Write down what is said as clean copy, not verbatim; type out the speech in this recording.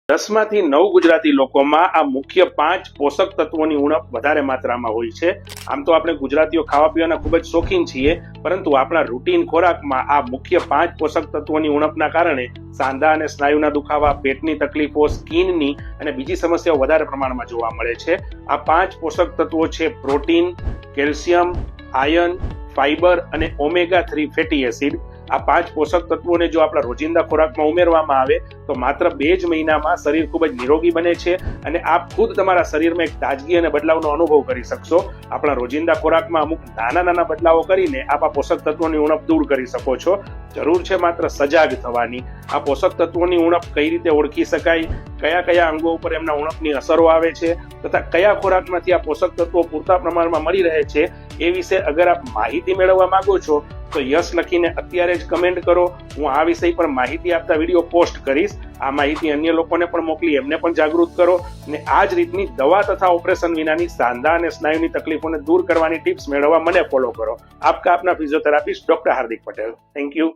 10માંથી 9 ગુજરાતી લોકોમાં આ મુખ્ય 5 પોષક તત્વોની ઉણપ વધારે માત્રામાં હોય છે। આમ તો આપણે ગુજરાતીઓ ખાવા પીવાના ખૂબ જ શોખીન છીએ, પરંતુ આપણા રૂટીન ખોરાકમાં આ મુખ્ય 5 પોષક તત્વોની ઉણપના કારણે સાંધા અને સ્નાયુના દુખાવા, પેટની તકલીફો, સ્કિનની અને બીજી સમસ્યાઓ વધારે પ્રમાણમાં જોવા મળે છે। આ 5 પોષક તત્વો છે પ્રોટીન, કેલ્શિયમ, આયર્ન, ફાઇબર અને ઓમેગા 3 ફેટી એસિડ। આ 5 પોષક તત્વોને જો આપણા રોજિંદા ખોરાકમાં ઉમેરવામાં આવે તો માત્ર 2 જ મહિનામાં શરીર ખૂબ જ નિરોગી બને છે અને આપ ખુદ તમારા શરીરમાં એક તાજગી અને બદલાવનો અનુભવ કરી શકશો। આપણા રોજિંદા ખોરાકમાં અમુક નાના બદલાવો કરીને આપ આ પોષક તત્વોની ઉણપ દૂર કરી શકો છો। જરૂર છે માત્ર સજાગ થવાની। આ પોષક તત્વોની ઉણપ કઈ રીતે ઓળખી શકાય, કયા અંગો ઉપર એમના ઉણપની અસરો આવે છે તથા કયા ખોરાકમાંથી આ પોષક તત્વો પૂરતા પ્રમાણમાં મળી રહે છે, એ વિશે અગર આપ માહિતી મેળવવા માંગો છો તો યસ લખીને અત્યારે જ કમેન્ટ કરો। હું આ વિષય પર માહિતી આપતા વિડીયો પોસ્ટ કરીશ। આ માહિતી અન્ય લોકોને પણ મોકલી એમને પણ જાગૃત કરો અને આ જ રીતની દવા તથા ઓપરેશન વિનાની સાંધા અને સ્નાયુની તકલીફોને દૂર કરવાની ટિપ્સ મેળવવા મને ફોલો કરો। આપના physiotherapist doctor Hardik Patel. Thank you.